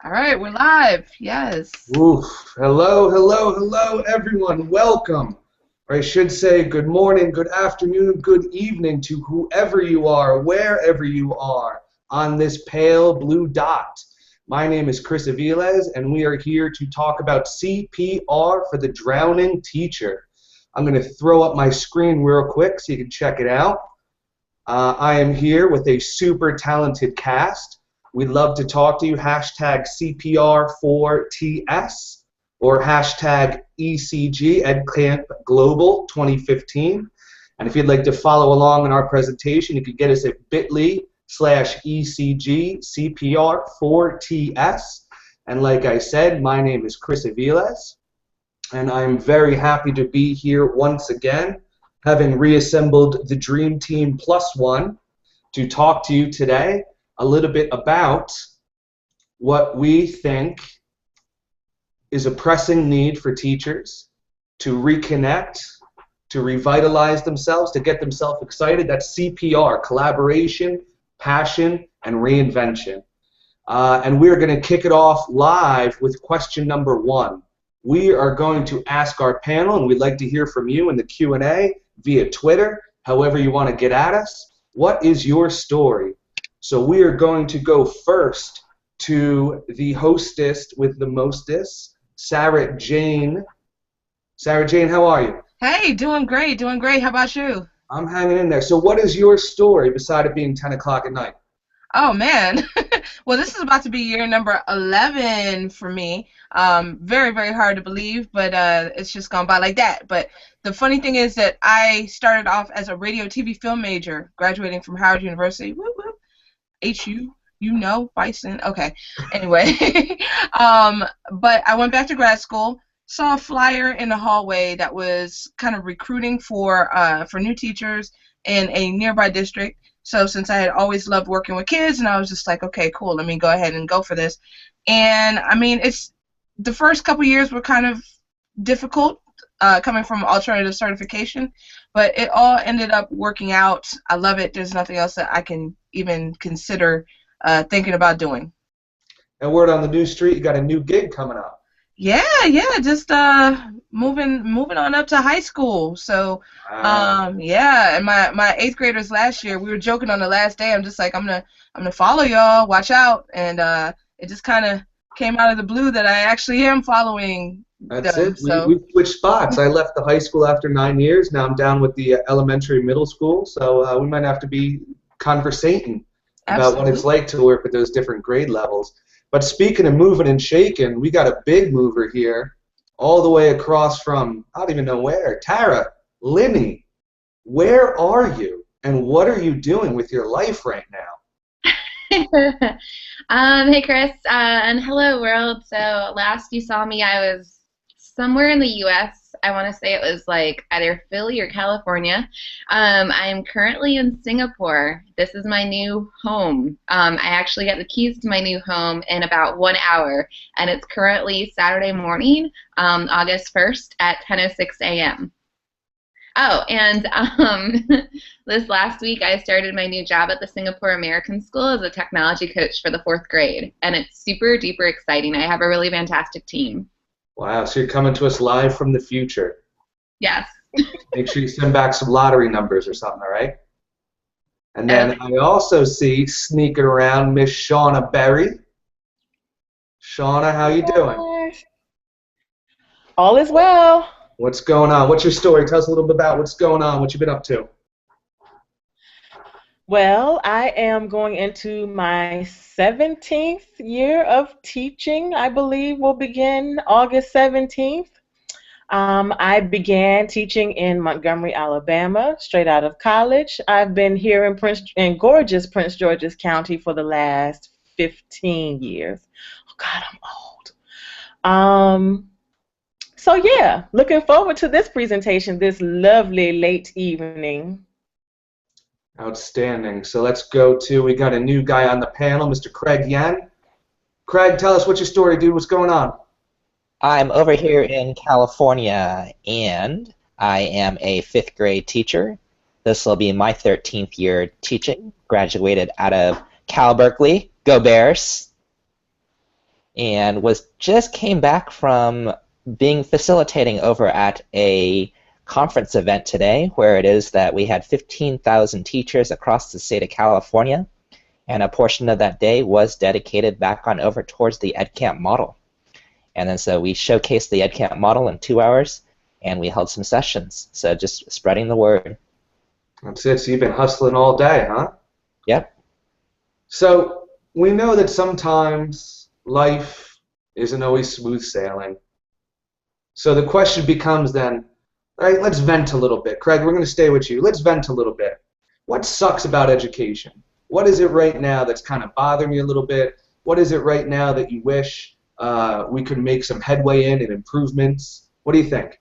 All right, we're live. Yes. Oof. Hello, hello, hello, everyone. Welcome. Or I should say good morning, good afternoon, good evening to whoever you are, wherever you are on this pale blue dot. My name is Chris Aviles, and we are here to talk about C.P.R. for the drowning teacher. I'm going to throw up my screen real quick so you can check it out. I am here with a super talented cast. We'd love to talk to you. Hashtag CPR4TS or hashtag ECG EdCamp Global 2015. And if you'd like to follow along in our presentation, you can get us at bit.ly/ECG CPR4TS. And like I said, my name is Chris Aviles, and I'm very happy to be here once again, having reassembled the Dream Team Plus One to talk to you today a little bit about what we think is a pressing need for teachers to reconnect, to revitalize themselves, to get themselves excited. That's C.P.R, collaboration, passion, and reinvention. And we're going to kick it off live with question number one. We are going to ask our panel, and we'd like to hear from you in the Q&A via Twitter, however you want to get at us. What is your story? So we are going to go first to the hostess with the mostest, Sarah Jane. Sarah Jane, how are you? Hey, doing great, doing great. How about you? I'm hanging in there. So what is your story beside it being 10 o'clock at night? Oh, man. Well, this is about to be year number 11 for me. Very, very hard to believe, but it's just gone by like that. But the funny thing is that I started off as a radio, TV, film major, graduating from Howard University. Woo, woo. HU, you know, Bison. Okay. Anyway, but I went back to grad school, saw a flyer in the hallway that was kind of recruiting for new teachers in a nearby district. So since I had always loved working with kids, and I was just like, okay, cool, let me go ahead and go for this. And I mean, it's the first couple years were kind of difficult, coming from alternative certification, but it all ended up working out. I love it. There's nothing else that I can even consider thinking about doing. And word on the new street, you got a new gig coming up. Yeah, just moving on up to high school. So yeah, and my eighth graders last year, we were joking on the last day. I'm just like, I'm gonna follow y'all, watch out, and it just kind of came out of the blue that I actually am following. That's it. So we switched spots. I left the high school after 9 years. Now I'm down with the elementary middle school. So we might have to be conversating about what it's like to work with those different grade levels. But speaking of moving and shaking, we got a big mover here, all the way across from, I don't even know where. Tara, Linny, where are you? And what are you doing with your life right now? Hey Chris, and hello world. So last you saw me, I was somewhere in the U.S. I want to say it was like either Philly or California. I'm currently in Singapore. This is my new home. I actually got the keys to my new home in about 1 hour, and it's currently Saturday morning, August 1st at 10:06 a.m. Oh, and this last week I started my new job at the Singapore American School as a technology coach for the 4th grade, and it's super duper exciting. I have a really fantastic team. Wow, so you're coming to us live from the future. Yes. Make sure you send back some lottery numbers or something, all right? And then I also see sneaking around Miss Shauna Berry. Shauna, how you doing? All is well. What's going on? What's your story? Tell us a little bit about what's going on, what you've been up to. Well, I am going into my 17th year of teaching. I believe will begin August 17th. I began teaching in Montgomery, Alabama, straight out of college. I've been here in gorgeous Prince George's County for the last 15 years. Oh God, I'm old. So yeah, looking forward to this presentation this lovely late evening. Outstanding. So let's go to, we got a new guy on the panel, Mr. Craig Yan. Craig, tell us what's your story, dude. What's going on? I'm over here in California, and I am a 5th grade teacher. This will be my 13th year teaching. Graduated out of Cal Berkeley. Go Bears! and was just came back from being facilitating over at a conference event today, where it is that we had 15,000 teachers across the state of California, and a portion of that day was dedicated back on over towards the EdCamp model. And then so we showcased the EdCamp model in 2 hours, and we held some sessions. So just spreading the word. That's it. So you've been hustling all day, huh? Yep. So we know that sometimes life isn't always smooth sailing. So the question becomes then, all right, let's vent a little bit. Craig, we're going to stay with you. Let's vent a little bit. What sucks about education? What is it right now that's kind of bothering you a little bit? What is it right now that you wish we could make some headway in and improvements? What do you think?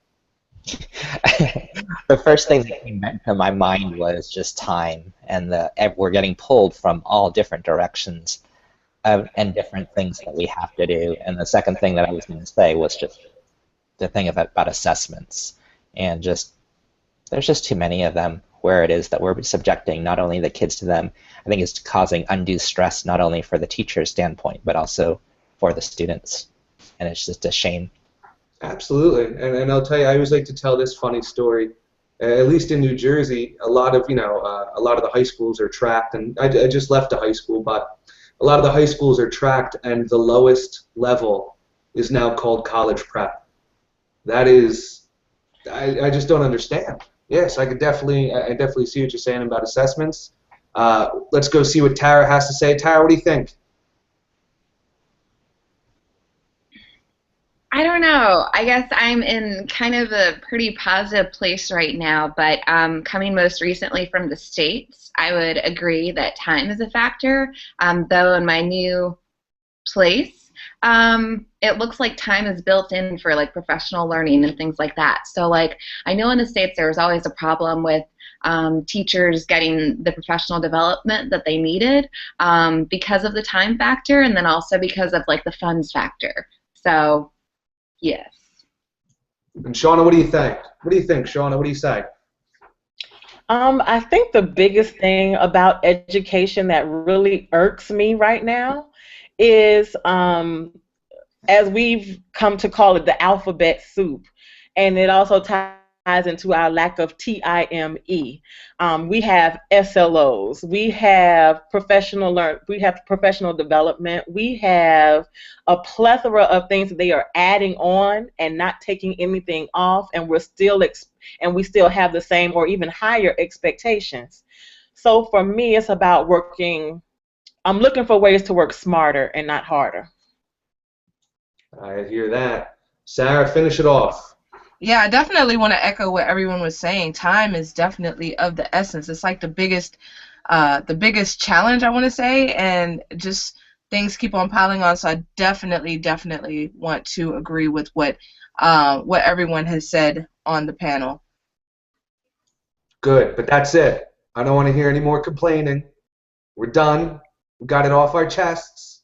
The first thing that came to my mind was just time, and we're getting pulled from all different directions and different things that we have to do. And the second thing that I was going to say was just the thing about assessments, and just there's just too many of them, where it is that we're subjecting not only the kids to them. I think it's causing undue stress not only for the teacher's standpoint, but also for the students, and it's just a shame. Absolutely, and I'll tell you, I always like to tell this funny story. At least in New Jersey, a lot of the high schools are tracked, and I just left a high school, but a lot of the high schools are tracked, and the lowest level is now called college prep. That is, I just don't understand. Yes, I definitely see what you're saying about assessments. Let's go see what Tara has to say. Tara, what do you think? I don't know. I guess I'm in kind of a pretty positive place right now, but coming most recently from the States, I would agree that time is a factor. Though in my new place, it looks like time is built in for like professional learning and things like that. So like I know in the States there was always a problem with teachers getting the professional development that they needed because of the time factor, and then also because of like the funds factor. So yes. And Shauna, what do you think? What do you think, Shauna? What do you say? I think the biggest thing about education that really irks me right now is, as we've come to call it, the alphabet soup, and it also ties into our lack of TIME. We have SLOs, we have we have professional development, we have a plethora of things that they are adding on and not taking anything off, and we still have the same or even higher expectations. So for me, it's about I'm looking for ways to work smarter and not harder. I hear that. Sarah, finish it off. Yeah, I definitely want to echo what everyone was saying. Time is definitely of the essence. It's like the biggest challenge, I want to say, and just things keep on piling on. So I definitely want to agree with what everyone has said on the panel. Good, but that's it. I don't want to hear any more complaining. We're done. We got it off our chests.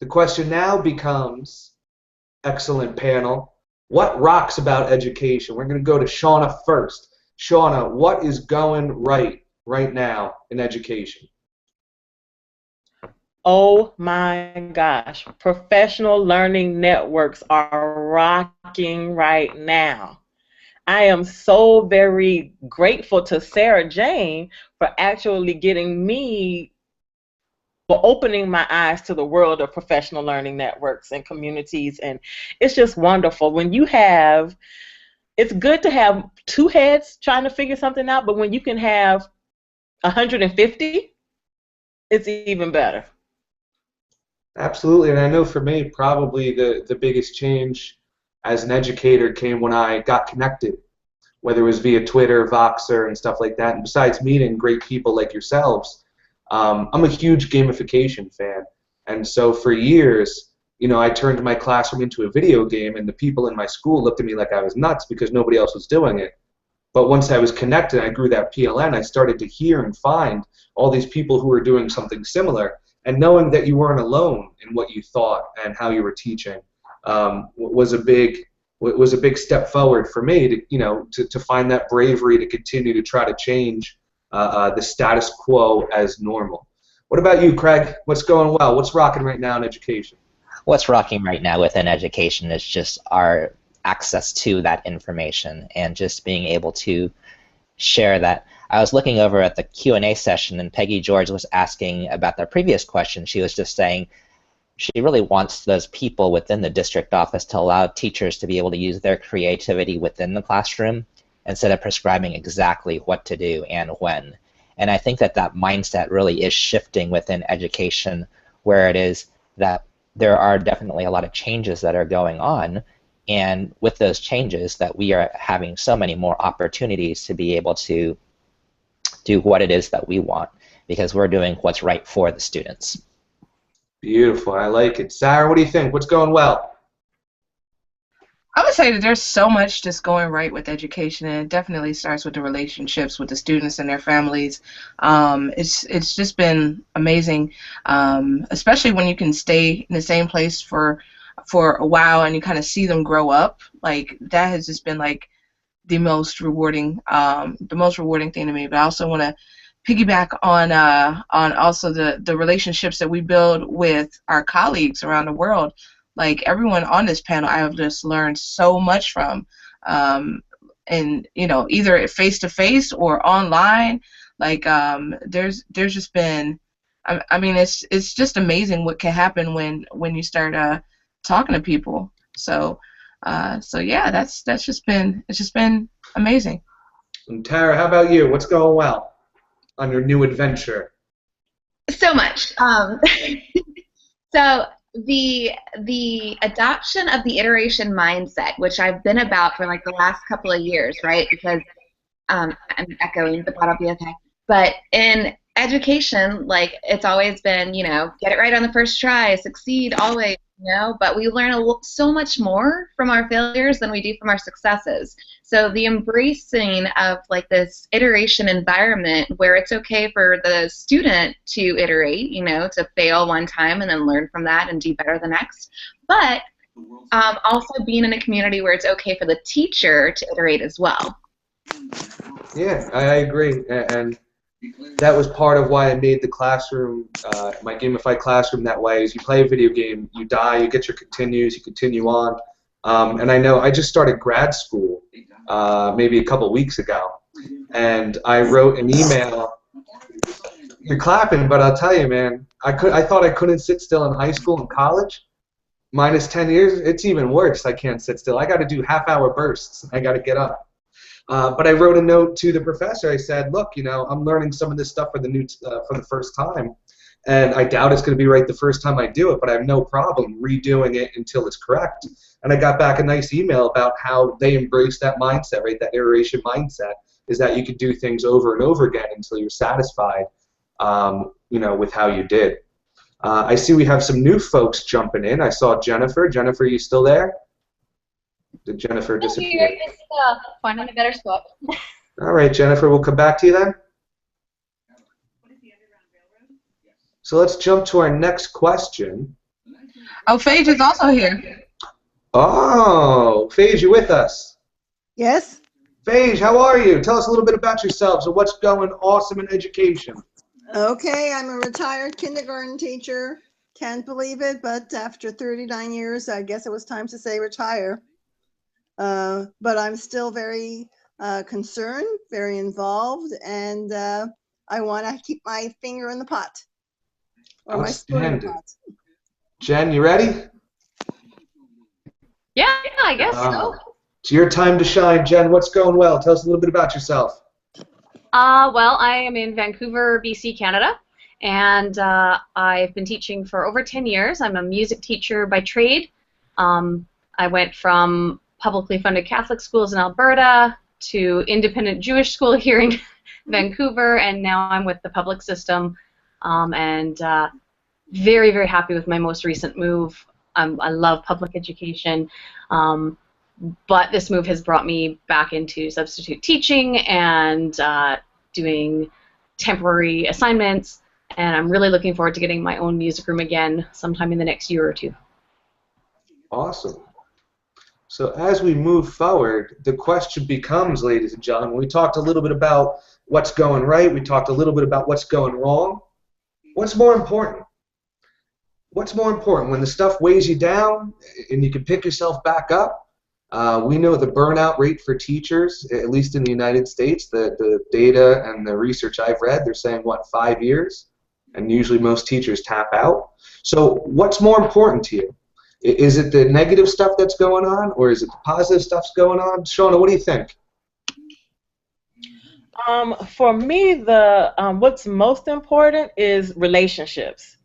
The question now becomes, excellent panel, what rocks about education? We're going to go to Shauna first. Shauna, what is going right now in education? Oh my gosh, professional learning networks are rocking right now. I am so very grateful to Sarah Jane for actually for opening my eyes to the world of professional learning networks and communities, and it's just wonderful. It's good to have two heads trying to figure something out, but when you can have 150, it's even better. Absolutely, and I know for me, probably the biggest change as an educator came when I got connected, whether it was via Twitter, Voxer, and stuff like that. And besides meeting great people like yourselves, I'm a huge gamification fan. And so for years, I turned my classroom into a video game, and the people in my school looked at me like I was nuts because nobody else was doing it. But once I was connected, I grew that PLN, I started to hear and find all these people who were doing something similar. And knowing that you weren't alone in what you thought and how you were teaching was a big step forward for me to find that bravery to continue to try to change the status quo as normal. What about you, Craig? What's going well? What's rocking right now in education? what's rocking right now within education is just our access to that information and just being able to share that. I was looking over at the Q&A session, and Peggy George was asking about the previous question. She was just saying she really wants those people within the district office to allow teachers to be able to use their creativity within the classroom instead of prescribing exactly what to do and when. And I think that that mindset really is shifting within education, where it is that there are definitely a lot of changes that are going on, and with those changes that we are having so many more opportunities to be able to do what it is that we want, because we're doing what's right for the students. Beautiful. I like it. Sarah, what do you think? What's going well? I would say that there's so much just going right with education, and it definitely starts with the relationships with the students and their families. It's just been amazing, especially when you can stay in the same place for a while and you kind of see them grow up. Like, that has just been like the most rewarding thing to me. But I also want to piggyback on also the relationships that we build with our colleagues around the world. Like, everyone on this panel, I have just learned so much from, and either face to face or online. Like, there's just been, I mean, it's just amazing what can happen when you start talking to people. So yeah, it's just been amazing. And Tara, how about you? What's going well on your new adventure? So much. So the adoption of the iteration mindset, which I've been about for like the last couple of years, right? Because I'm echoing, but that'll be okay. But in education, like, it's always been, get it right on the first try, succeed always, but we learn so much more from our failures than we do from our successes. So the embracing of like this iteration environment where it's okay for the student to iterate, to fail one time and then learn from that and do better the next, but also being in a community where it's okay for the teacher to iterate as well. Yeah, I agree, and that was part of why I made the classroom, my gamified classroom, that way. Is you play a video game, you die, you get your continues, you continue on. And I know I just started grad school maybe a couple weeks ago, and I wrote an email. You're clapping, but I'll tell you, man, I thought I couldn't sit still in high school and college. Minus 10 years, it's even worse. I can't sit still. I got to do half-hour bursts. I got to get up. But I wrote a note to the professor. I said, look, I'm learning some of this stuff for the first time, and I doubt it's going to be right the first time I do it, but I have no problem redoing it until it's correct. And I got back a nice email about how they embrace that mindset, right? That iteration mindset is that you could do things over and over again until you're satisfied, with how you did. I see we have some new folks jumping in. I saw Jennifer. Jennifer, are you still there? Did Jennifer disappear? Just finding a better spot. All right, Jennifer, we'll come back to you then. So let's jump to our next question. Oh, Phage is also here. Oh, Phage, you with us? Yes. Phage, how are you? Tell us a little bit about yourselves and what's going awesome in education. Okay, I'm a retired kindergarten teacher. Can't believe it, but after 39 years, I guess it was time to say retire. But I'm still very concerned, very involved, and I want to keep my finger in the pot. Or my spoon in the pot. Jen, you ready? Yeah, I guess so. It's your time to shine, Jen. What's going well? Tell us a little bit about yourself. Well, I am in Vancouver, BC, Canada, and I've been teaching for over 10 years. I'm a music teacher by trade. I went from publicly funded Catholic schools in Alberta to independent Jewish school here in Vancouver, and now I'm with the public system, and very, very happy with my most recent move. I love public education, but this move has brought me back into substitute teaching and doing temporary assignments, and I'm really looking forward to getting my own music room again sometime in the next year or two. Awesome. So as we move forward, the question becomes, ladies and gentlemen, we talked a little bit about what's going right, we talked a little bit about what's going wrong. What's more important? What's more important, when the stuff weighs you down and you can pick yourself back up? We know the burnout rate for teachers, at least in the United States, the data and the research I've read, they're saying, what, 5 years? And usually most teachers tap out. So what's more important to you? Is it the negative stuff that's going on, or is it the positive stuff's going on? Shauna, what do you think? For me, what's most important is relationships,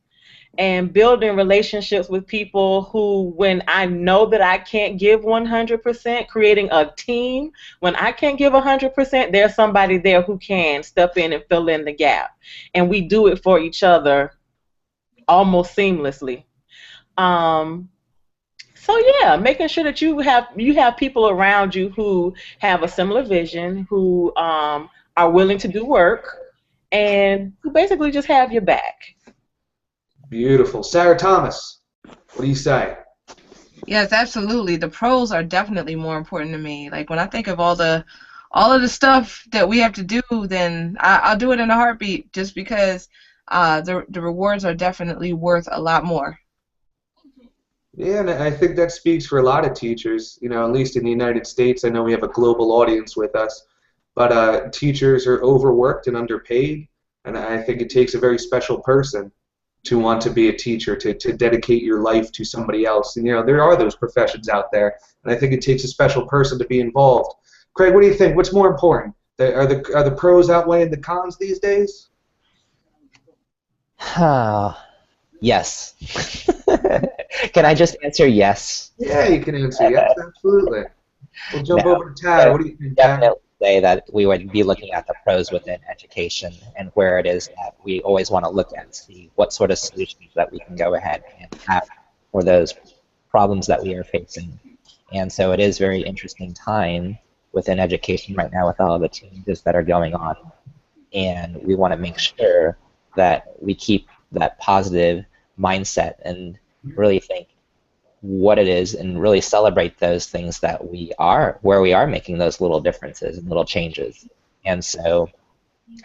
and building relationships with people who, when I know that I can't give 100%, creating a team. When I can't give 100%, there's somebody there who can step in and fill in the gap, and we do it for each other almost seamlessly. So yeah, making sure that you have people around you who have a similar vision, who are willing to do work, and who basically just have your back. Beautiful. Sarah Thomas, what do you say? Yes, absolutely. The pros are definitely more important to me. Like when I think of all of the stuff that we have to do, then I'll do it in a heartbeat, just because the rewards are definitely worth a lot more. Yeah, and I think that speaks for a lot of teachers. You know, at least in the United States, I know we have a global audience with us, but teachers are overworked and underpaid, and I think it takes a very special person to want to be a teacher, to dedicate your life to somebody else. And, you know, there are those professions out there, and I think it takes a special person to be involved. Craig, what do you think? What's more important? Are the pros outweighing the cons these days? Yes. Can I just answer yes? Yeah, you can answer yes, absolutely. We'll jump over to Tad. What do you think, Tad? Definitely say that we would be looking at the pros within education, and where it is that we always want to look and see what sort of solutions that we can go ahead and have for those problems that we are facing. And so it is a very interesting time within education right now with all of the changes that are going on. And we want to make sure that we keep that positive mindset and really think what it is and really celebrate those things that where we are making those little differences and little changes. And so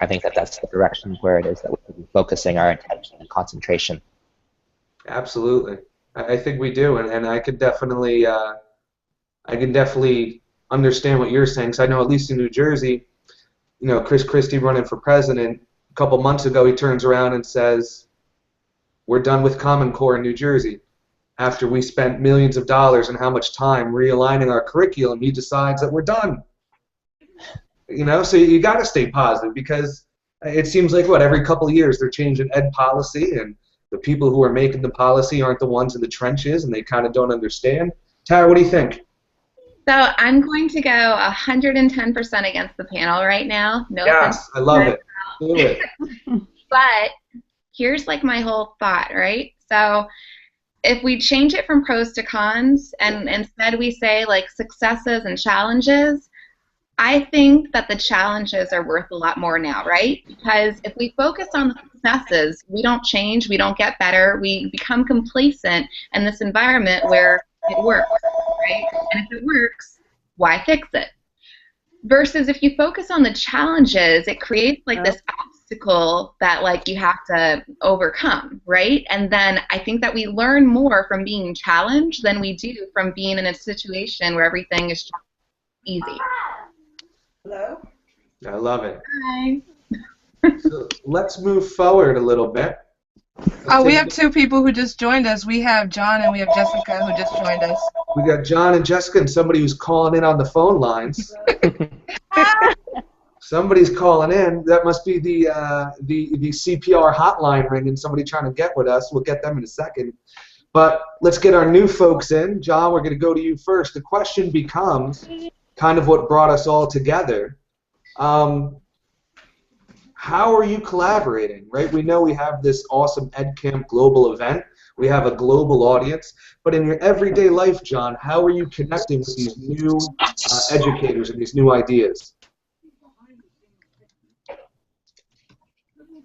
I think that that's the direction where it is that we should be focusing our attention and concentration. Absolutely. I think we do, and I can definitely understand what you're saying, because I know at least in New Jersey, you know, Chris Christie running for president, a couple months ago he turns around and says, we're done with Common Core in New Jersey. After we spent millions of dollars and how much time realigning our curriculum, he decides that we're done. You know, so you got to stay positive, because it seems like, what, every couple of years they're changing ed policy, and the people who are making the policy aren't the ones in the trenches, and they kind of don't understand. Tara, what do you think? So I'm going to go 110% against the panel right now. No offense. Yes, I love it. Do it. But here's like my whole thought, right? So if we change it from pros to cons, and instead we say like successes and challenges, I think that the challenges are worth a lot more now, right? Because if we focus on the successes, we don't change, we don't get better, we become complacent in this environment where it works, right? And if it works, why fix it? Versus if you focus on the challenges, it creates like this obstacle that like you have to overcome, right? And then I think that we learn more from being challenged than we do from being in a situation where everything is just easy. Hello? I love it. Hi. So let's move forward a little bit. We have two people who just joined us. We have John and we have Jessica who just joined us. We got John and Jessica and somebody who's calling in on the phone lines. Somebody's calling in. That must be the C.P.R. hotline ringing, somebody trying to get with us. We'll get them in a second. But let's get our new folks in. John, we're going to go to you first. The question becomes kind of what brought us all together. How are you collaborating, right? We know we have this awesome EdCamp global event. We have a global audience. But in your everyday life, John, how are you connecting with these new educators and these new ideas?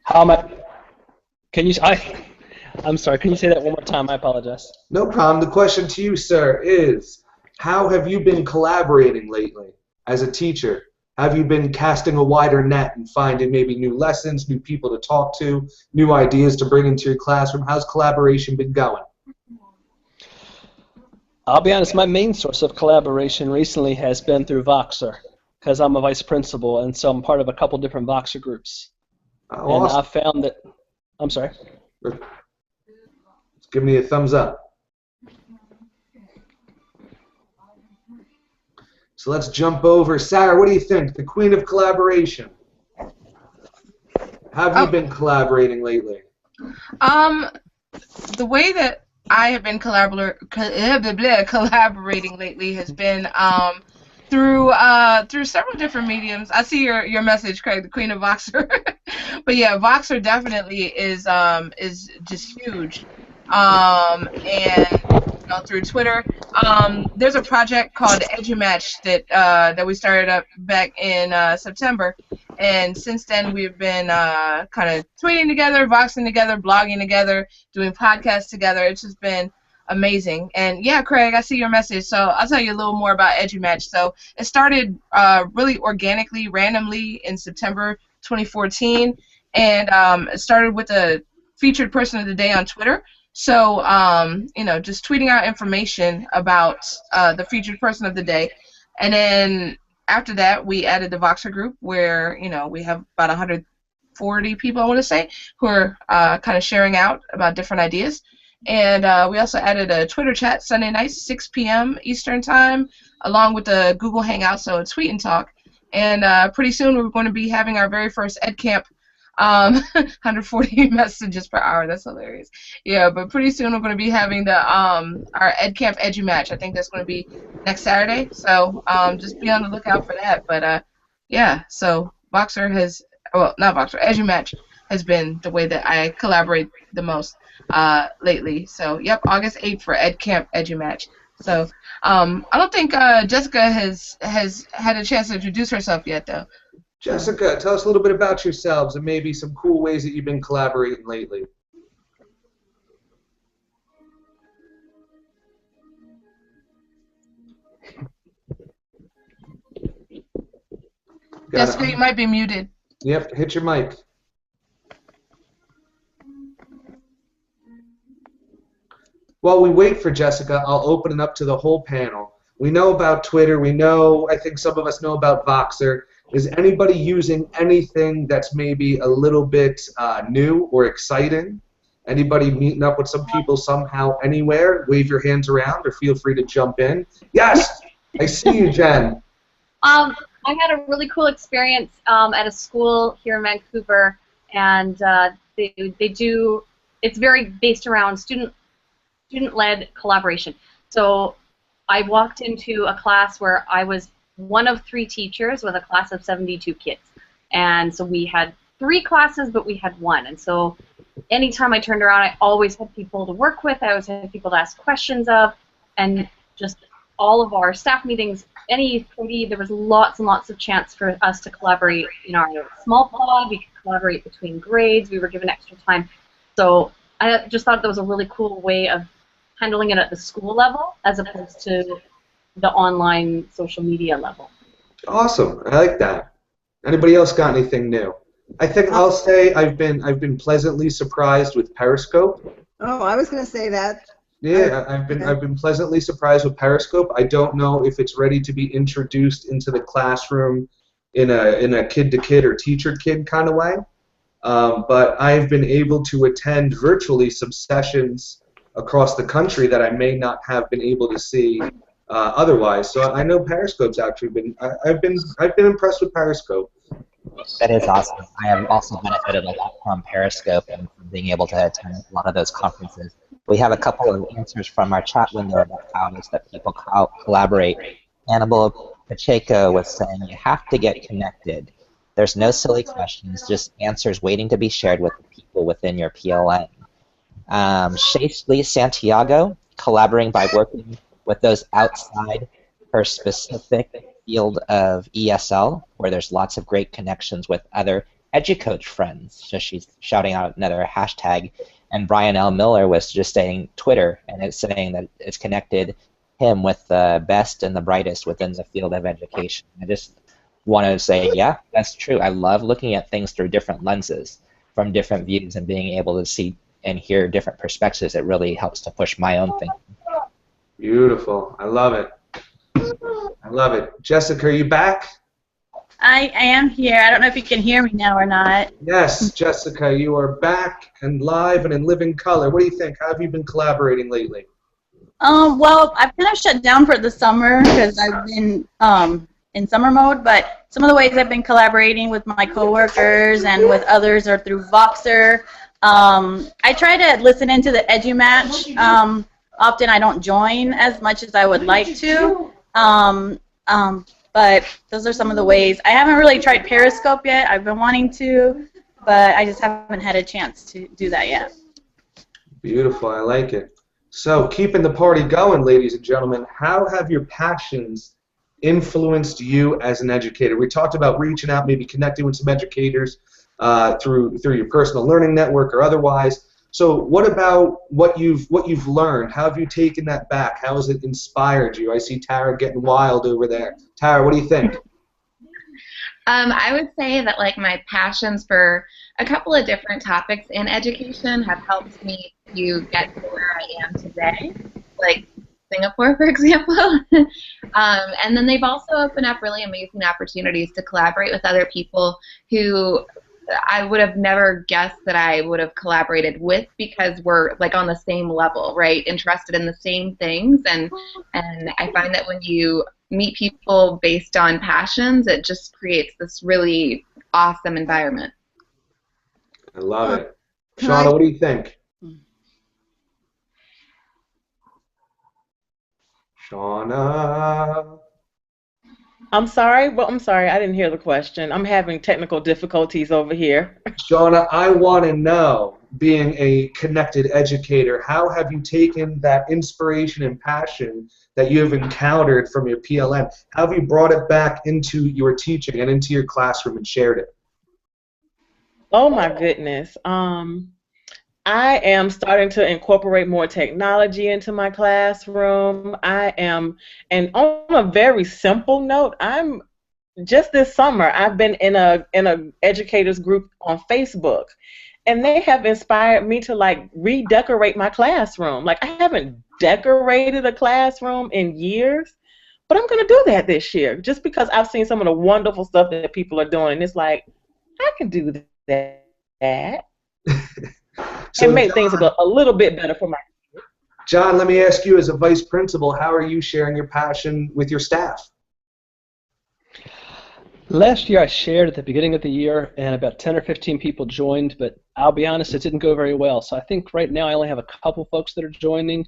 I'm sorry, can you say that one more time? I apologize. No problem. The question to you, sir, is how have you been collaborating lately as a teacher? Have you been casting a wider net and finding maybe new lessons, new people to talk to, new ideas to bring into your classroom? How's collaboration been going? I'll be honest, my main source of collaboration recently has been through Voxer, because I'm a vice principal, and so I'm part of a couple different Voxer groups. Oh, And awesome. I've found that, I'm sorry. Give me a thumbs up. So let's jump over. Sarah, what do you think? The queen of collaboration. Have you been collaborating lately? The way that I have been collaborating lately has been through several different mediums. I see your message, Craig, the Queen of Voxer. But yeah, Voxer definitely is just huge. And through Twitter, there's a project called EduMatch that we started up back in September, and since then we've been kind of tweeting together, voxing together, blogging together, doing podcasts together. It's just been amazing. And yeah, Craig, I see your message, so I'll tell you a little more about EduMatch. So it started really organically, randomly in September 2014, and it started with a featured person of the day on Twitter. So, just tweeting out information about the featured person of the day. And then after that, we added the Voxer group where, we have about 140 people, I want to say, who are kind of sharing out about different ideas. And we also added a Twitter chat Sunday nights, 6 p.m. Eastern Time, along with the Google Hangout, so tweet and talk. And pretty soon we're going to be having our very first EdCamp 140 messages per hour. That's hilarious. Yeah, but pretty soon we're going to be having the our EdCamp EduMatch. I think that's going to be next Saturday. So just be on the lookout for that. But yeah, so Voxer has, well, not Voxer, EduMatch has been the way that I collaborate the most lately. So yep, August 8th for EdCamp EduMatch. So I don't think Jessica has had a chance to introduce herself yet, though. Jessica, tell us a little bit about yourselves and maybe some cool ways that you've been collaborating lately. Jessica, you might be muted. Yep, hit your mic. While we wait for Jessica, I'll open it up to the whole panel. We know about Twitter. We know, I think some of us know about Voxer. Is anybody using anything that's maybe a little bit new or exciting? Anybody meeting up with some people somehow, anywhere? Wave your hands around or feel free to jump in. Yes, I see you, Jen. I had a really cool experience at a school here in Vancouver, and they do, it's very based around student-led collaboration. So I walked into a class where I was one of 3 teachers with a class of 72 kids. And so we had 3 classes, but we had 1. And so anytime I turned around, I always had people to work with, I always had people to ask questions of, and just all of our staff meetings, there was lots and lots of chance for us to collaborate in our small pod. We could collaborate between grades. We were given extra time. So I just thought that was a really cool way of handling it at the school level as opposed to the online social media level. Awesome. I like that. Anybody else got anything new? I think I'll say I've been pleasantly surprised with Periscope. Oh, I was going to say that. Yeah, I've been pleasantly surprised with Periscope. I don't know if it's ready to be introduced into the classroom in a kid-to-kid or teacher-kid kind of way. But I've been able to attend virtually some sessions across the country that I may not have been able to see otherwise. So I know Periscope's actually been. I've been impressed with Periscope. That is awesome. I have also benefited a lot from Periscope and from being able to attend a lot of those conferences. We have a couple of answers from our chat window about how it is that people collaborate. Hannibal Pacheco was saying you have to get connected. There's no silly questions, just answers waiting to be shared with the people within your PLN. Shafley Santiago, collaborating by working with those outside her specific field of ESL, where there's lots of great connections with other EduCoach friends. So she's shouting out another hashtag. And Brian L. Miller was just saying Twitter, and it's saying that it's connected him with the best and the brightest within the field of education. I just wanted to say, yeah, that's true. I love looking at things through different lenses, from different views, and being able to see and hear different perspectives. It really helps to push my own thinking. Beautiful. I love it. I love it. Jessica, are you back? I am here. I don't know if you can hear me now or not. Yes, Jessica, you are back and live and in living color. What do you think? How have you been collaborating lately? Well, I've kind of shut down for the summer because I've been in summer mode, but some of the ways I've been collaborating with my coworkers and with others are through Voxer. I try to listen into the EduMatch. Often I don't join as much as I would like to. But those are some of the ways. I haven't really tried Periscope yet. I've been wanting to, but I just haven't had a chance to do that yet. Beautiful. I like it. So, keeping the party going, ladies and gentlemen, how have your passions influenced you as an educator? We talked about reaching out, maybe connecting with some educators through your personal learning network or otherwise. So what about what you've learned? How have you taken that back? How has it inspired you? I see Tara getting wild over there. Tara, what do you think? I would say that like my passions for a couple of different topics in education have helped me to get to where I am today, like Singapore, for example. And then they've also opened up really amazing opportunities to collaborate with other people who I would have never guessed that I would have collaborated with, because we're like on the same level, right? Interested in the same things, and I find that when you meet people based on passions, it just creates this really awesome environment. I love it. Shauna, what do you think? Shauna. I'm sorry. Well, I'm sorry. I didn't hear the question. I'm having technical difficulties over here. Shauna, I want to know, being a connected educator, how have you taken that inspiration and passion that you have encountered from your PLN? How have you brought it back into your teaching and into your classroom and shared it? Oh my goodness. I am starting to incorporate more technology into my classroom. And on a very simple note, just this summer I've been in a educators group on Facebook, and they have inspired me to like redecorate my classroom. Like, I haven't decorated a classroom in years, but I'm gonna do that this year just because I've seen some of the wonderful stuff that people are doing, and it's like, I can do that. So and make things a little bit better for my kids. John, let me ask you, as a vice principal, how are you sharing your passion with your staff? Last year I shared at the beginning of the year, and about 10 or 15 people joined, but I'll be honest, it didn't go very well. So I think right now I only have a couple folks that are joining.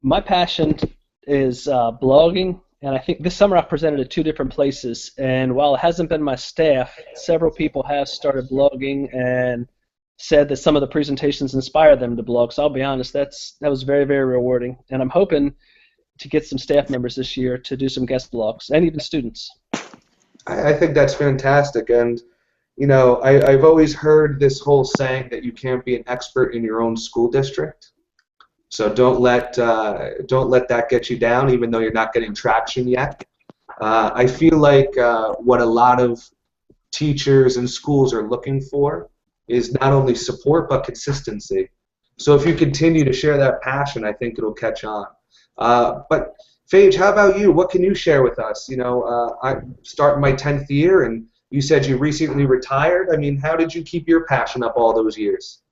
My passion is blogging, and I think this summer I've presented at 2 different places, and while it hasn't been my staff, several people have started blogging and said that some of the presentations inspired them to blog. So I'll be honest, that was very, very rewarding. And I'm hoping to get some staff members this year to do some guest blogs, and even students. I think that's fantastic. And, you know, I've always heard this whole saying that you can't be an expert in your own school district. So don't let that get you down, even though you're not getting traction yet. I feel like what a lot of teachers and schools are looking for is not only support but consistency. So if you continue to share that passion, I think it'll catch on. But Phage, how about you? What can you share with us? You know, I'm starting my 10th year, and you said you recently retired. I mean, how did you keep your passion up all those years?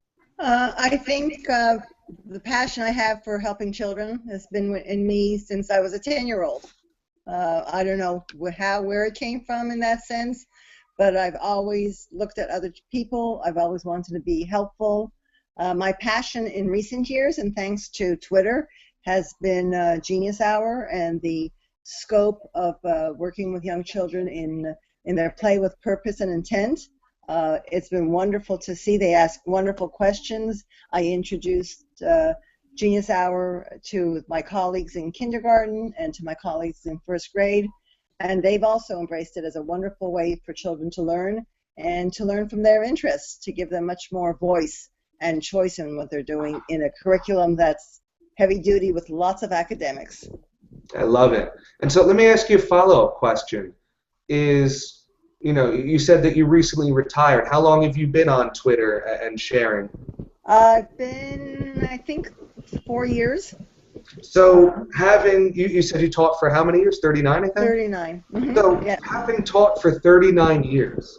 I think the passion I have for helping children has been in me since I was a 10-year-old. I don't know where it came from in that sense, but I've always looked at other people. I've always wanted to be helpful. My passion in recent years, and thanks to Twitter, has been Genius Hour and the scope of working with young children in their play with purpose and intent. It's been wonderful to see. They ask wonderful questions. I introduced Genius Hour to my colleagues in kindergarten and to my colleagues in first grade. And they've also embraced it as a wonderful way for children to learn and to learn from their interests, to give them much more voice and choice in what they're doing in a curriculum that's heavy duty with lots of academics. I love it. And so let me ask you a follow-up question. is, you said that you recently retired. How long have you been on Twitter and sharing? I've been, I think, 4 years. So you said you taught for how many years? 39, I think? 39. So Yeah. having taught for 39 years,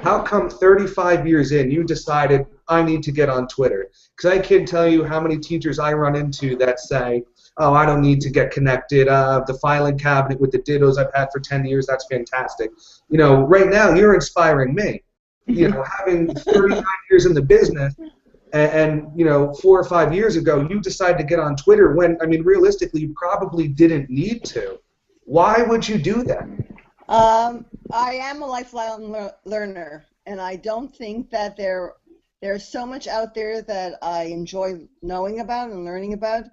how come 35 years in you decided I need to get on Twitter? Because I can't tell you how many teachers I run into that say, oh, I don't need to get connected. The filing cabinet with the dittos I've had for 10 years, that's fantastic. Right now you're inspiring me. Having 39 years in the business, and 4 or 5 years ago you decided to get on Twitter when, I mean, realistically, you probably didn't need to. Why would you do that? I am a lifelong learner, and I don't think that there's so much out there that I enjoy knowing about and learning about,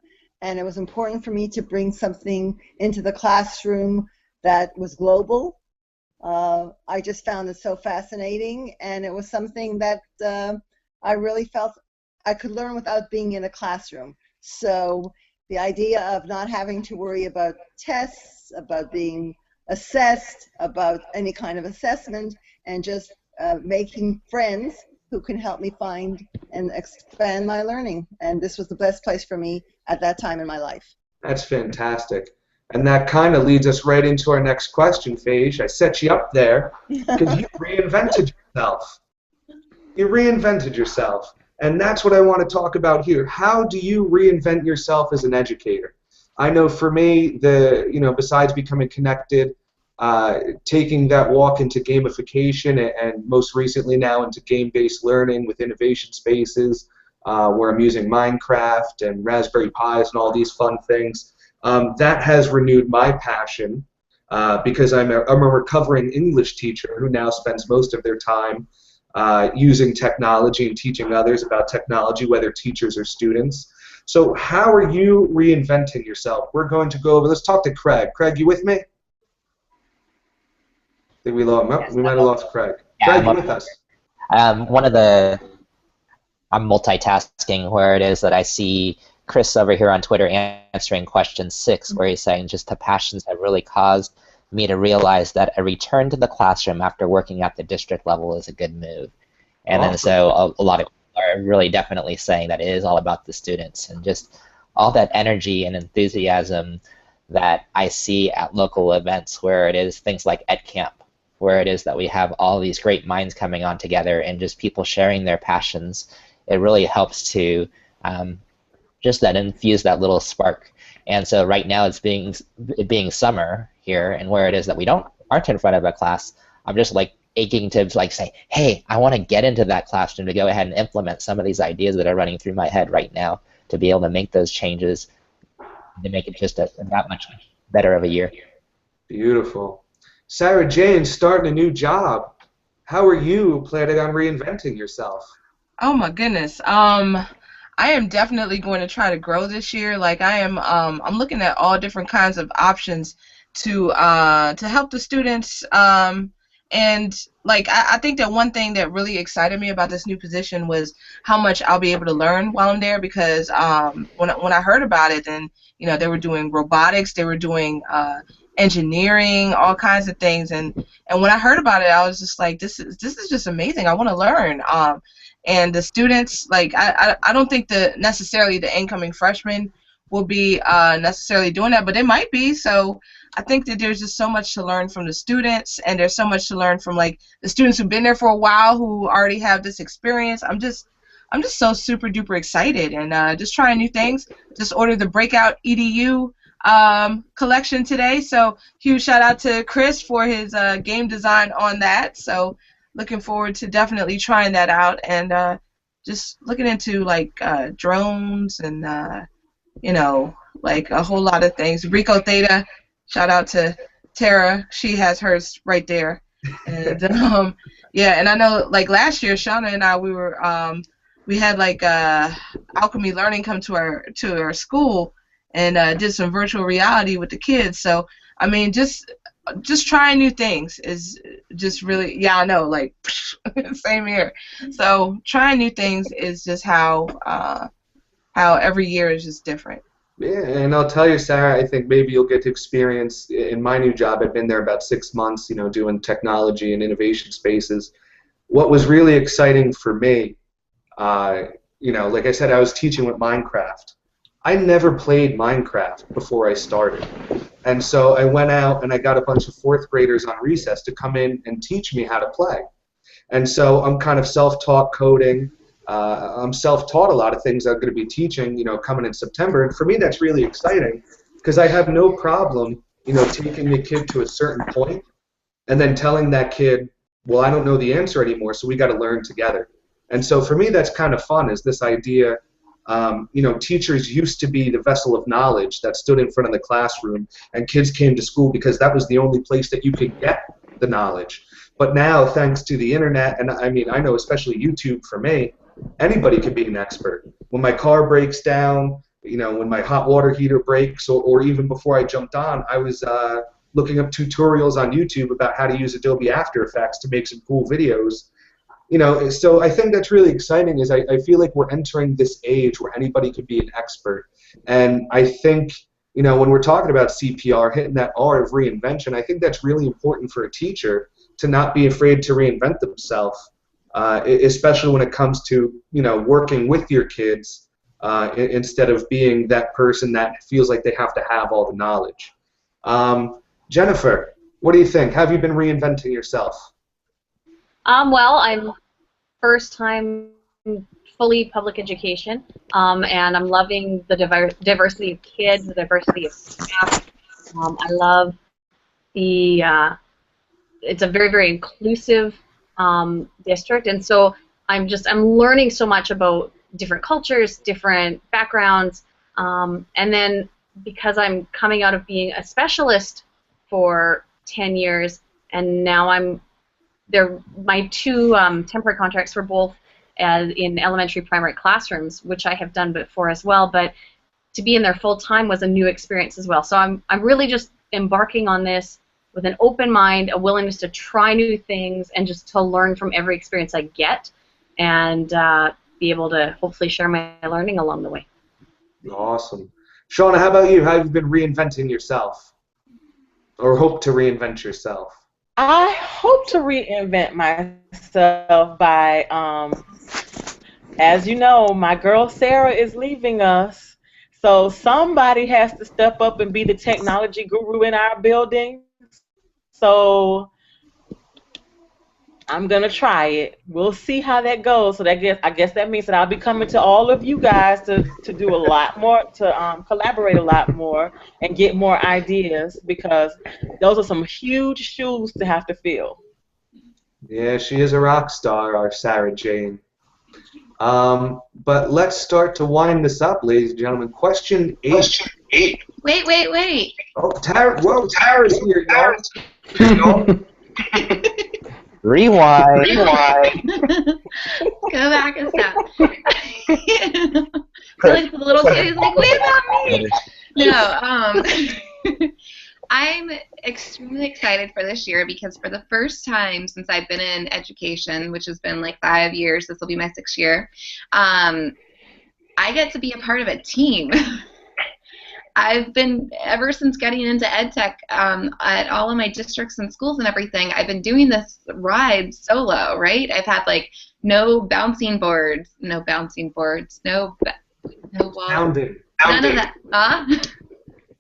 and it was important for me to bring something into the classroom that was global. I just found it so fascinating, and it was something that I really felt I could learn without being in a classroom. So the idea of not having to worry about tests, about being assessed, about any kind of assessment, and just making friends who can help me find and expand my learning. And this was the best place for me at that time in my life. That's fantastic. And that kind of leads us right into our next question, Paige. I set you up there because you reinvented yourself. You reinvented yourself. And that's what I want to talk about here. How do you reinvent yourself as an educator? I know for me, besides becoming connected, taking that walk into gamification, and most recently now into game-based learning with innovation spaces, where I'm using Minecraft and Raspberry Pis and all these fun things, that has renewed my passion, because I'm a recovering English teacher who now spends most of their time using technology and teaching others about technology, whether teachers or students. So how are you reinventing yourself? We're going to go over, let's talk to Craig. Craig, you with me? I think we lost him. Oh, we might have lost Craig. Yeah, Craig, you with us? I'm multitasking, where it is that I see Chris over here on Twitter answering question 6, where he's saying just the passions have really caused me to realize that a return to the classroom after working at the district level is a good move. And then so a lot of people are really definitely saying that it is all about the students, and just all that energy and enthusiasm that I see at local events, where it is things like EdCamp, where it is that we have all these great minds coming on together and just people sharing their passions. It really helps to just that infuse that little spark. And so right now it being summer here, and where it is that we aren't in front of a class, I'm just like aching to like say, hey, I want to get into that classroom to go ahead and implement some of these ideas that are running through my head right now, to be able to make those changes, to make it just that much better of a year. Beautiful. Sarah Jane's starting a new job. How are you planning on reinventing yourself? Oh my goodness. I am definitely going to try to grow this year. Like I'm looking at all different kinds of options to help the students. And like I think that one thing that really excited me about this new position was how much I'll be able to learn while I'm there, because when I heard about it, then they were doing robotics, they were doing engineering, all kinds of things, and when I heard about it, I was just like, this is just amazing. I want to learn. And the students, like I don't think necessarily the incoming freshmen will be necessarily doing that, but they might be. So I think that there's just so much to learn from the students, and there's so much to learn from like the students who've been there for a while, who already have this experience. I'm just so super duper excited, and just trying new things. Just ordered the Breakout EDU collection today, so huge shout out to Chris for his game design on that. So looking forward to definitely trying that out, and just looking into like drones and like a whole lot of things. Rico Theta, shout out to Tara, she has hers right there. And yeah, and I know like last year Shauna and I, we had like Alchemy Learning come to our school, and did some virtual reality with the kids. So I mean, just trying new things is just really, yeah, I know, like same here. So trying new things is just how every year is just different. Yeah, and I'll tell you, Sarah, I think maybe you'll get to experience in my new job. I've been there about 6 months, doing technology and innovation spaces. What was really exciting for me, uh, like I said, I was teaching with Minecraft. I never played Minecraft before I started. And so I went out and I got a bunch of fourth graders on recess to come in and teach me how to play. And so I'm kind of self-taught coding. I'm self-taught a lot of things I'm going to be teaching, coming in September. And for me, that's really exciting because I have no problem, taking the kid to a certain point and then telling that kid, well, I don't know the answer anymore, so we got to learn together. And so for me, that's kind of fun, is this idea. Teachers used to be the vessel of knowledge that stood in front of the classroom, and kids came to school because that was the only place that you could get the knowledge. But now, thanks to the internet, and I mean, I know especially YouTube for me, anybody can be an expert. When my car breaks down, when my hot water heater breaks, or even before I jumped on, I was looking up tutorials on YouTube about how to use Adobe After Effects to make some cool videos. So I think that's really exciting. Is I feel like we're entering this age where anybody could be an expert, and I think when we're talking about CPR, hitting that R of reinvention, I think that's really important for a teacher to not be afraid to reinvent themselves, especially when it comes to working with your kids instead of being that person that feels like they have to have all the knowledge. Jennifer, what do you think? Have you been reinventing yourself? Well, I'm first time fully public education, and I'm loving the diversity of kids, the diversity of staff. I love the it's a very, very inclusive district, and so I'm learning so much about different cultures, different backgrounds, and then because I'm coming out of being a specialist for 10 years, and now my two temporary contracts were both in elementary, primary classrooms, which I have done before as well, but to be in there full time was a new experience as well. So I'm really just embarking on this with an open mind, a willingness to try new things, and just to learn from every experience I get, and be able to hopefully share my learning along the way. Awesome. Shauna, how about you? How have you been reinventing yourself, or hope to reinvent yourself? I hope to reinvent myself by, as you know, my girl Sarah is leaving us, so somebody has to step up and be the technology guru in our building. So I'm gonna try it. We'll see how that goes. So I guess that means that I'll be coming to all of you guys to do a lot more, to collaborate a lot more and get more ideas, because those are some huge shoes to have to fill. Yeah, she is a rock star, our Sarah Jane. But let's start to wind this up, ladies and gentlemen. Question 8. Wait. Oh, Tara! Whoa, Tara's here, y'all. Rewind. Go back and stop. Like the little kid is like, wait about me. No, I'm extremely excited for this year because for the first time since I've been in education, which has been like 5 years, this will be my 6th year, I get to be a part of a team. I've been, ever since getting into EdTech at all of my districts and schools and everything, I've been doing this ride solo, right? I've had like no bouncing boards, no walls. Sounding. None of that.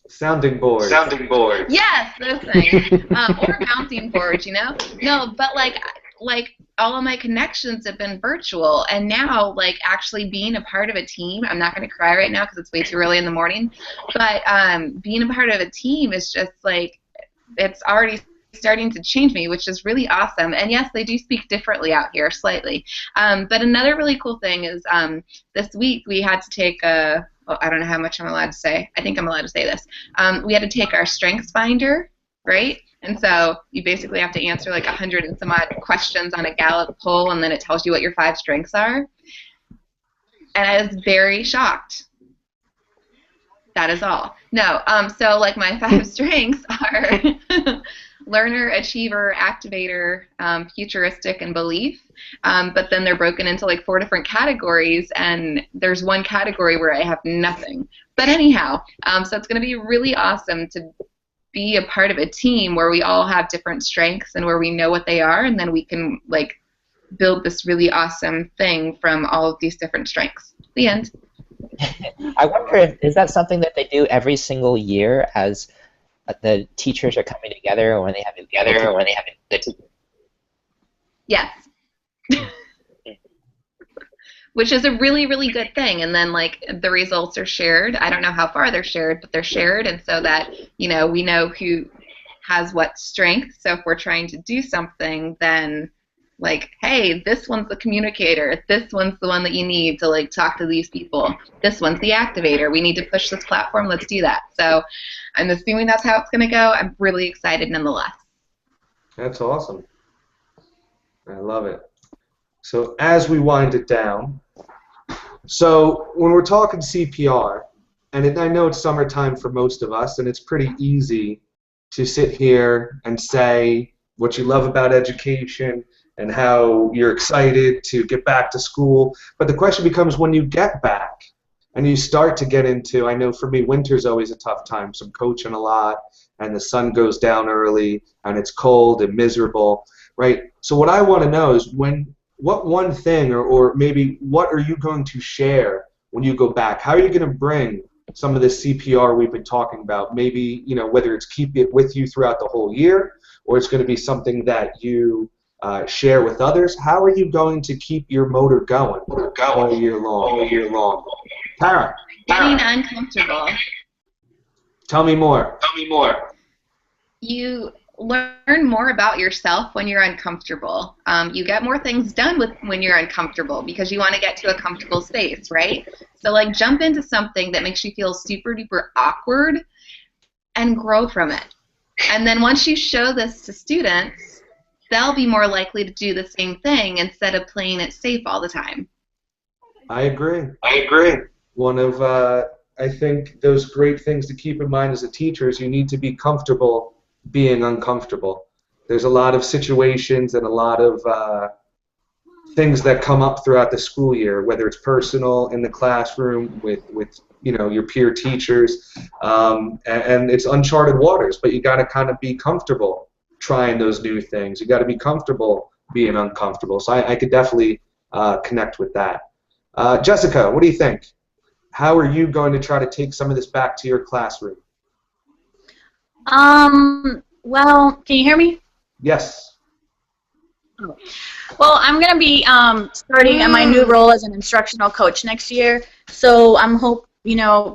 Sounding board. Yes, those things. Or bouncing boards, No, but like all of my connections have been virtual, and now like actually being a part of a team, I'm not going to cry right now because it's way too early in the morning, but being a part of a team is just like, it's already starting to change me, which is really awesome. And yes, they do speak differently out here slightly, but another really cool thing is this week we had to take I don't know how much I'm allowed to say. I think I'm allowed to say this. We had to take our Strengths Finder, right? And so you basically have to answer like 100 and some odd questions on a Gallup poll, and then it tells you what your 5 strengths are. And I was very shocked. That is all. No, so like my 5 strengths learner, achiever, activator, futuristic, and belief. But then they're broken into like 4 different categories, and there's one category where I have nothing. But anyhow, so it's going to be really awesome to be a part of a team where we all have different strengths and where we know what they are, and then we can like build this really awesome thing from all of these different strengths. The end. I wonder, is that something that they do every single year as the teachers are coming together, or when they have the Yes. Which is a really, really good thing. And then, like, the results are shared. I don't know how far they're shared, but they're shared, and so that, you know, we know who has what strength. So if we're trying to do something, then, like, hey, this one's the communicator. This one's the one that you need to, like, talk to these people. This one's the activator. We need to push this platform. Let's do that. So I'm assuming that's how it's going to go. I'm really excited nonetheless. That's awesome. I love it. So as we wind it down, so when we're talking C.P.R, and I know it's summertime for most of us, and it's pretty easy to sit here and say what you love about education and how you're excited to get back to school. But the question becomes, when you get back and you start to get into, I know for me, winter's always a tough time. So I'm coaching a lot, and the sun goes down early, and it's cold and miserable, right? So what I want to know is, what one thing, or maybe what are you going to share when you go back? How are you going to bring some of this C.P.R. we've been talking about? Maybe, you know, whether it's keep it with you throughout the whole year, or it's going to be something that you share with others. How are you going to keep your motor going all year long? Tara. Getting uncomfortable. Tell me more. You learn more about yourself when you're uncomfortable. You get more things done when you're uncomfortable because you want to get to a comfortable space, right? So like jump into something that makes you feel super duper awkward and grow from it. And then once you show this to students, they'll be more likely to do the same thing instead of playing it safe all the time. I agree. One of, I think, those great things to keep in mind as a teacher is you need to be comfortable being uncomfortable. There's a lot of situations and a lot of things that come up throughout the school year, whether it's personal, in the classroom, with you know, your peer teachers, and it's uncharted waters, but you got to kind of be comfortable trying those new things. You got to be comfortable being uncomfortable. So I could definitely connect with that. Jessica, what do you think? How are you going to try to take some of this back to your classroom? Well, can you hear me? Yes. Well, I'm going to be starting in my new role as an instructional coach next year. So I'm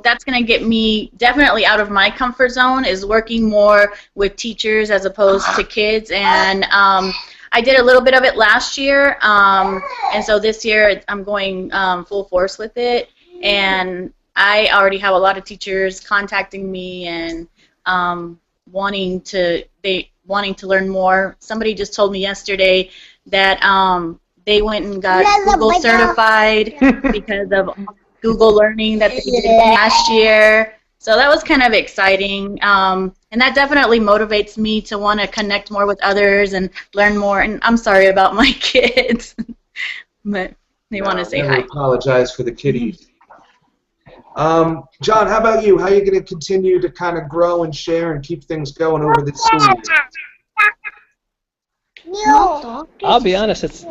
that's going to get me definitely out of my comfort zone, is working more with teachers as opposed to kids. And I did a little bit of it last year. And so this year I'm going full force with it. And I already have a lot of teachers contacting me and wanting to learn more. Somebody just told me yesterday that they went and got Google certified because of Google Learning that they did last year. So that was kind of exciting, and that definitely motivates me to want to connect more with others and learn more. And I'm sorry about my kids, but they want to say hi. Apologize for the kitties. John, how about you? How are you going to continue to kind of grow and share and keep things going over this school year? I'll be honest,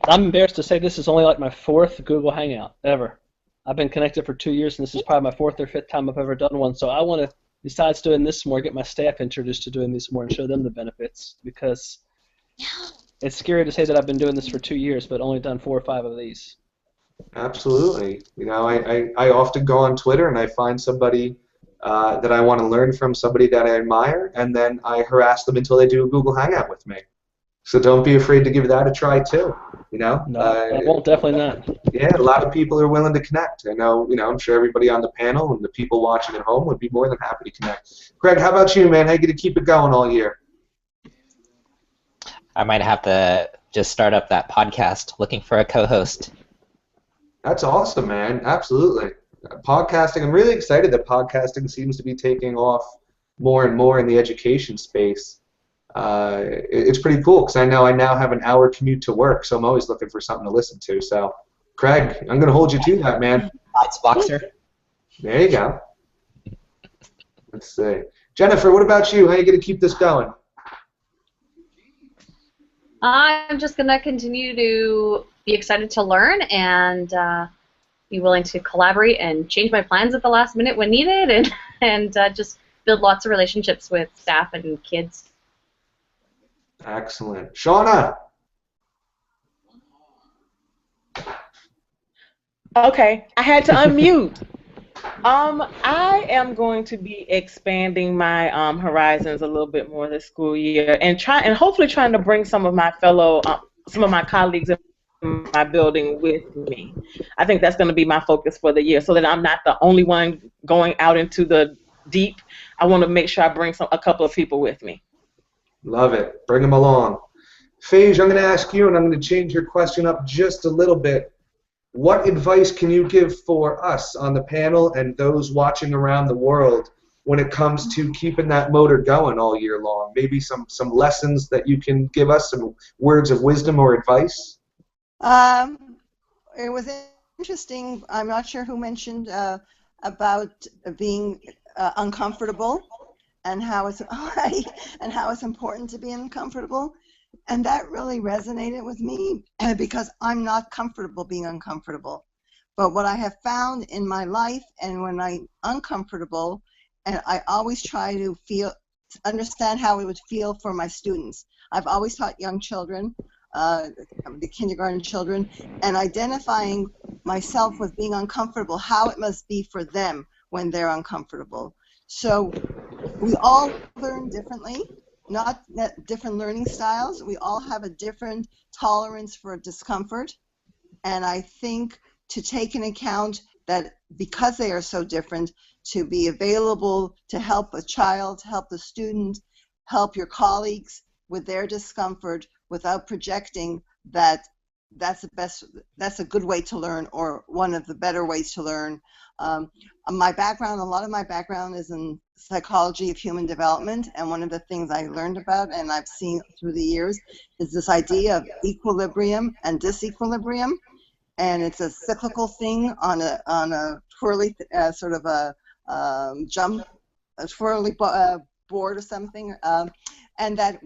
I'm embarrassed to say this is only like my 4th Google Hangout ever. I've been connected for 2 years, and this is probably my 4th or 5th time I've ever done one. So I want to, besides doing this more, get my staff introduced to doing this more and show them the benefits, because it's scary to say that I've been doing this for 2 years but only done 4 or 5 of these. Absolutely. You know, I often go on Twitter and I find somebody that I want to learn from, somebody that I admire, and then I harass them until they do a Google Hangout with me. So don't be afraid to give that a try too. You know. No, I won't. Definitely not. Yeah, a lot of people are willing to connect. I know. You know, I'm sure everybody on the panel and the people watching at home would be more than happy to connect. Greg, how about you, man? How are you going to keep it going all year? I might have to just start up that podcast, looking for a co-host. That's awesome, man. Absolutely. Podcasting, I'm really excited that podcasting seems to be taking off more and more in the education space. it's pretty cool because I know I now have an hour commute to work, so I'm always looking for something to listen to. So, Craig, I'm going to hold you to that, man. It's Boxer. There you go. Let's see. Jennifer, what about you? How are you going to keep this going? I'm just going to continue to be excited to learn and be willing to collaborate and change my plans at the last minute when needed, and just build lots of relationships with staff and kids. Excellent. Shauna? Okay, I had to unmute. I am going to be expanding my horizons a little bit more this school year, and hopefully trying to bring some of my colleagues in my building with me. I think that's going to be my focus for the year, so that I'm not the only one going out into the deep. I want to make sure I bring a couple of people with me. Love it. Bring them along. Phage, I'm going to ask you, and I'm going to change your question up just a little bit. What advice can you give for us on the panel and those watching around the world when it comes to keeping that motor going all year long? Maybe some lessons that you can give us, some words of wisdom or advice? It was interesting. I'm not sure who mentioned about being uncomfortable and how it's and how it's important to be uncomfortable. And that really resonated with me because I'm not comfortable being uncomfortable. But what I have found in my life, and when I'm uncomfortable, and I always try to understand how it would feel for my students. I've always taught young children, the kindergarten children, and identifying myself with being uncomfortable, how it must be for them when they're uncomfortable. So we all learn differently. Not different learning styles. We all have a different tolerance for discomfort, and I think to take into account that because they are so different, to be available to help a child, help the student, help your colleagues with their discomfort without projecting that that's a good way to learn or one of the better ways to learn. My background, a lot of my background is in psychology of human development, and one of the things I learned about and I've seen through the years is this idea of equilibrium and disequilibrium, and it's a cyclical thing on a twirly sort of a twirly board or something, and that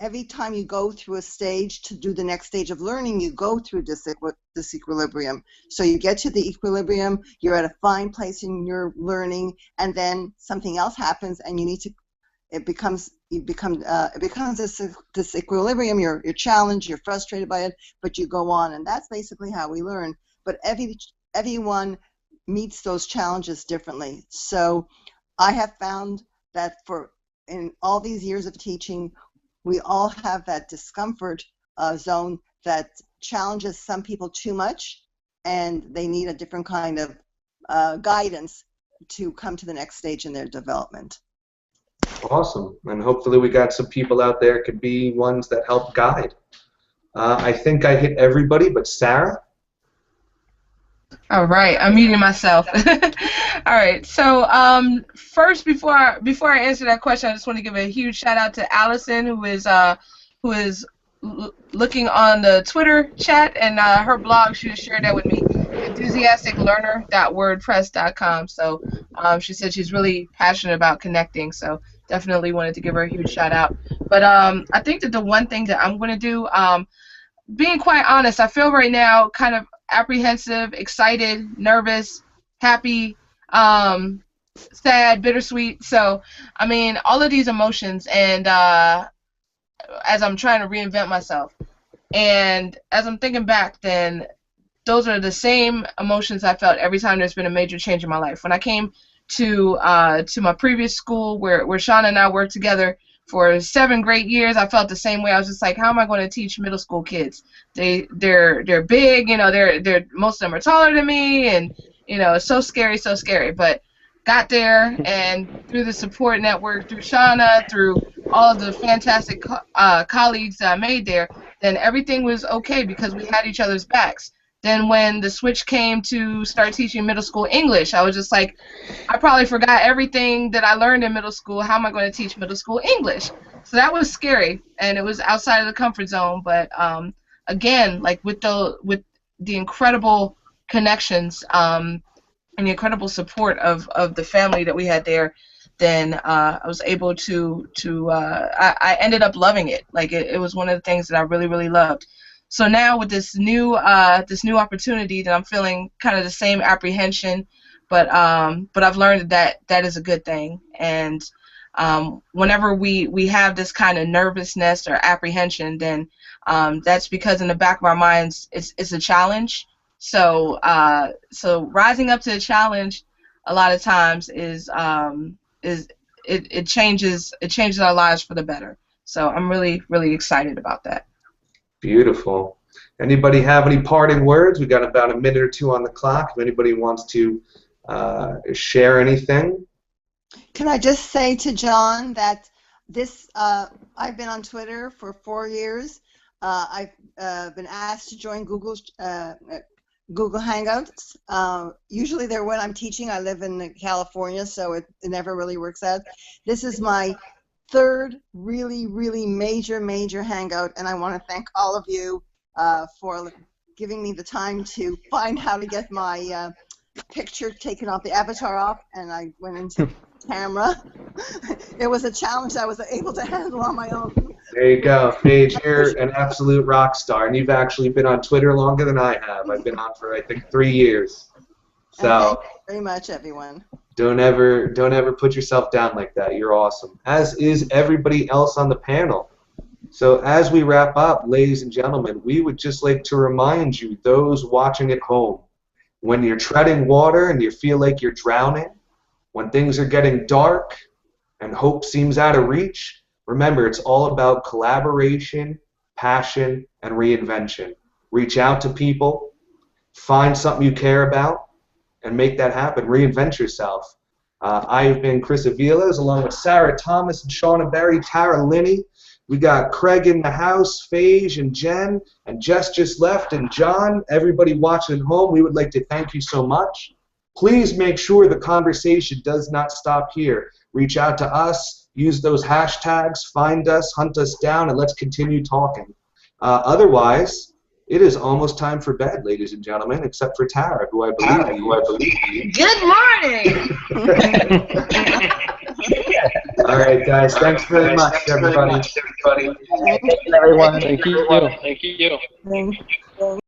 every time you go through a stage to do the next stage of learning, you go through disequilibrium. So you get to the equilibrium, you're at a fine place in your learning, and then something else happens, and you need to. It becomes this equilibrium. You're challenged, you're frustrated by it, but you go on, and that's basically how we learn. But everyone meets those challenges differently. So I have found that in all these years of teaching, we all have that discomfort zone that challenges some people too much, and they need a different kind of guidance to come to the next stage in their development. Awesome. And hopefully we got some people out there could be ones that help guide. I think I hit everybody but Sarah. All right, I'm muting myself. All right, so first, before I answer that question, I just want to give a huge shout out to Allison, who is looking on the Twitter chat, and her blog. She just shared that with me, enthusiasticlearner.wordpress.com. So she said she's really passionate about connecting. So definitely wanted to give her a huge shout out. But I think that the one thing that I'm going to do, being quite honest, I feel right now kind of apprehensive, excited, nervous, happy, sad, bittersweet. So, I mean, all of these emotions, and as I'm trying to reinvent myself, and as I'm thinking back, then those are the same emotions I felt every time there's been a major change in my life. When I came to my previous school, where Shauna and I worked together for 7 great years, I felt the same way. I was just like, how am I going to teach middle school kids? They're big, you know, they're most of them are taller than me, and you know, it's so scary, so scary. But got there, and through the support network, through Shauna, through all of the fantastic colleagues that I made there, then everything was okay because we had each other's backs. Then when the switch came to start teaching middle school English, I was just like, I probably forgot everything that I learned in middle school. How am I going to teach middle school English? So that was scary, and it was outside of the comfort zone. But again, like with the incredible connections and the incredible support of the family that we had there, then I was able to I ended up loving it. Like it was one of the things that I really, really loved. So now with this new opportunity, that I'm feeling kind of the same apprehension, but I've learned that that is a good thing. And whenever we have this kind of nervousness or apprehension, then that's because in the back of our minds it's a challenge. So so rising up to the challenge a lot of times it changes our lives for the better. So I'm really, really excited about that. Beautiful. Anybody have any parting words? We got about a minute or two on the clock. If anybody wants to share anything. Can I just say to John that this I've been on Twitter for 4 years. I've been asked to join Google Hangouts. Usually they're when I'm teaching. I live in California, so it never really works out. This is my third really, really major hangout, and I want to thank all of you for giving me the time to find how to get my picture taken off, the avatar off, and I went into camera. It was a challenge I was able to handle on my own. There you go, Paige. You're an absolute rock star, and you've actually been on Twitter longer than I have. I've been on for I think 3 years. So thank you very much, everyone. don't ever put yourself down like that. You're awesome, as is everybody else on the panel. So as we wrap up, ladies and gentlemen, we would just like to remind you, those watching at home, when you're treading water and you feel like you're drowning, when things are getting dark and hope seems out of reach, remember, it's all about collaboration, passion, and reinvention. Reach out to people, find something you care about, and make that happen. Reinvent yourself. I've been Chris Aviles, along with Sarah Thomas and Shauna Berry, Tara Linney. We got Craig in the house, Phage and Jen, and Jess just left, and John. Everybody watching at home, we would like to thank you so much. Please make sure the conversation does not stop here. Reach out to us, use those hashtags, find us, hunt us down, and let's continue talking. Otherwise, it is almost time for bed, ladies and gentlemen, except for Tara, who I believe. Good morning. All right, guys. Thanks very much, everybody. Thank you, everyone. Thank you. Thank you.